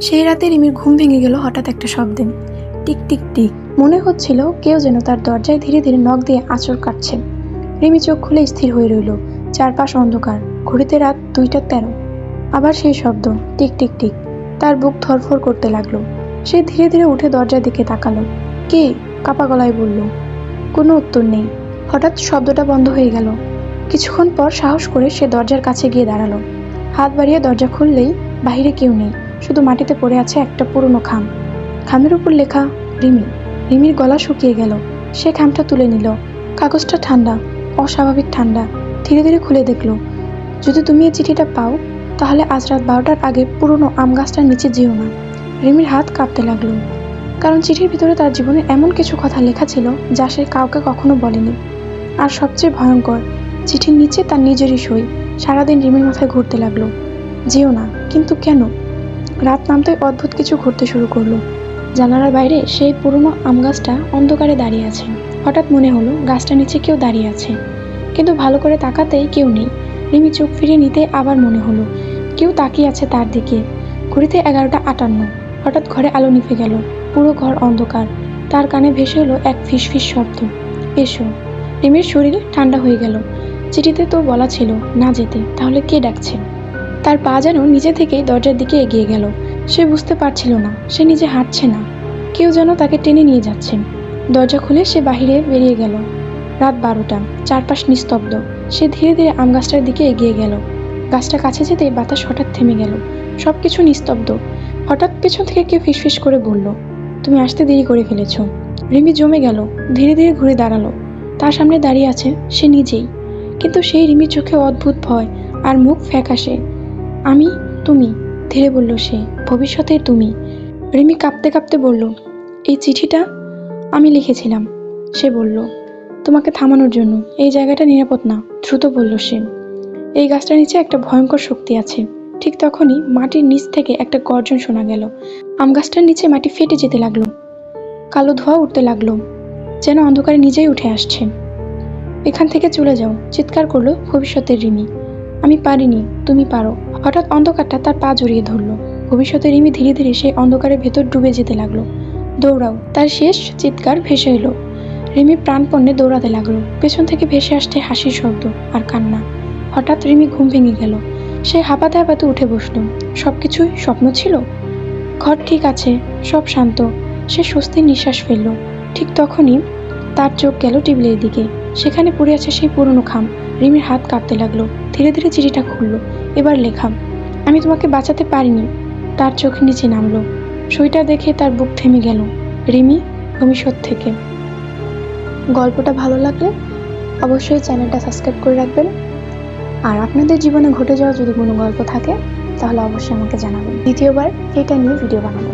সেই রাতে রিমির ঘুম ভেঙে গেল হঠাৎ একটা শব্দে। Tick tick tick. মনে হচ্ছিল কেউ যেন তার দরজায় ধীরে ধীরে নখ দিয়ে আঁচড় কাটছে। রিমি চোখ খুলে স্থির হয়ে রইল। চারপাশ অন্ধকার, ঘড়িতে রাত 2টা 13। আবার সেই শব্দ, টিক টিক টিক। তার বুক ধরফর করতে লাগলো। সে ধীরে ধীরে উঠে দরজার দিকে তাকালো। কে? কাপা গলায় বলল। কোনো উত্তর নেই। হঠাৎ শব্দটা বন্ধ হয়ে গেল। কিছুক্ষণ পর সাহস করে সে দরজার কাছে গিয়ে দাঁড়ালো। হাত বাড়িয়ে দরজা খুললেই বাহিরে কেউ নেই, শুধু মাটিতে পড়ে আছে একটা পুরনো খাম। খামের উপর লেখা রিমি। রিমির গলা শুকিয়ে গেল। সে খামটা তুলে নিল। কাগজটা ঠান্ডা, অস্বাভাবিক ঠান্ডা। ধীরে ধীরে খুলে দেখল, যদি তুমি এই চিঠিটা পাও তাহলে আজ রাত 12টার আগে পুরনো আম গাছটার নিচে যেও না। রিমির হাত কাঁপতে লাগলো, কারণ চিঠির ভিতরে তার জীবনে এমন কিছু কথা লেখা ছিল যা সে কাউকে কখনো বলেনি। আর সবচেয়ে ভয়ঙ্কর, চিঠির নিচে তার নিজেরই সই। সারাদিন রিমির মাথায় ঘুরতে লাগলো, যেও না, কিন্তু কেন? রাত নামতেই অদ্ভুত কিছু ঘটতে শুরু করলো। জানালার বাইরে সেই পুরনো আম গাছটা অন্ধকারে দাঁড়িয়ে আছে। হঠাৎ মনে হলো গাছটার নিচে কেউ দাঁড়িয়ে আছে, কিন্তু ভালো করে তাকাতেই কেউ নেই। রিমি চোখ ফিরিয়ে নিতে আবার মনে হলো কেউ তাকিয়ে আছে তার দিকে। ঘড়িতে 11টা 58। হঠাৎ ঘরে আলো নিভে গেল। পুরো ঘর অন্ধকার। তার কানে ভেসে এলো এক ফিসফিস শব্দ, এসো। রিমির শরীর ঠান্ডা হয়ে গেল। চিঠিতে তো বলা ছিল না যেতে, তাহলে কে ডাকছে? তার পা যেন নিজে থেকেই দরজার দিকে এগিয়ে গেল। সে বুঝতে পারছিল না সে নিজে হাঁটছে না, কেউ যেন তাকে টেনে নিয়ে যাচ্ছে। দরজা খুলে সে বাহিরে বেরিয়ে গেল। রাত 12টা, চারপাশ নিস্তব্ধ। সে ধীরে ধীরে আম গাছটার দিকে এগিয়ে গেল। গাছটা কাছে যেতেই বাতাস হঠাৎ থেমে গেল। সবকিছু নিস্তব্ধ। হঠাৎ পেছন থেকে কেউ ফিসফিস করে বলল, তুমি আসতে দেরি করে ফেলেছ। রিমি জমে গেল। ধীরে ধীরে ঘুরে দাঁড়ালো। তার সামনে দাঁড়িয়ে আছে সে নিজেই, কিন্তু সেই রিমির চোখে অদ্ভুত ভয় আর মুখ ফ্যাকাশে। আমি? তুমি? ধীরে বলল সে, ভবিষ্যতের তুমি। রিমি কাঁপতে কাঁপতে বলল, এই চিঠিটা আমি লিখেছিলাম। সে বলল, তোমাকে থামানোর জন্য। এই জায়গাটা নিরাপদ না, দ্রুত বলল সে। এই গাছটার নিচে একটা ভয়ঙ্কর শক্তি আছে। ঠিক তখনই মাটির নিচ থেকে একটা গর্জন শোনা গেল। আম গাছটার নিচে মাটি ফেটে যেতে লাগলো। কালো ধোঁয়া উঠতে লাগলো, যেন অন্ধকারে নিজেই উঠে আসছে। এখান থেকে চলে যাও, চিৎকার করলো ভবিষ্যতের রিমি। আমি পারিনি, তুমি পারো। হঠাৎ অন্ধকারটা তার পা জড়িয়ে ধরলো। ভবিষ্যতের রিমি ধীরে ধীরে সেই অন্ধকারের ভেতর ডুবে যেতে লাগলো। দৌড়াও, তার শেষ চিৎকার ভেসে এলো। রিমি প্রাণপণে দৌড়াতে লাগলো। পেছন থেকে ভেসে আসছে হাসির শব্দ আর কান্না। হঠাৎ রিমি ঘুম ভেঙে গেল। সে হাঁপাতে হাঁপাতে উঠে বসলো। সবকিছুই স্বপ্ন ছিল। ঘর ঠিক আছে, সব শান্ত। সে স্বস্তির নিঃশ্বাস ফেলল। ঠিক তখনই তার চোখ গেল টেবিলের দিকে। সেখানে পড়ে আছে সেই পুরনো খাম। রিমির হাত কাঁপতে লাগলো। ধীরে ধীরে চিঠিটা খুললো। এবার লেখা, আমি তোমাকে বাঁচাতে পারিনি। তার চোখের নিচে নামলো। সইটা দেখে তার বুক থেমে গেল। রিমি, ভবিষ্যৎ থেকে। গল্পটা ভালো লাগলে অবশ্যই চ্যানেলটা সাবস্ক্রাইব করে রাখবেন। আর আপনাদের জীবনে ঘটে যাওয়া যদি কোনো গল্প থাকে তাহলে অবশ্যই আমাকে জানাবেন। দ্বিতীয়বার এটা নিয়ে ভিডিও বানাবো।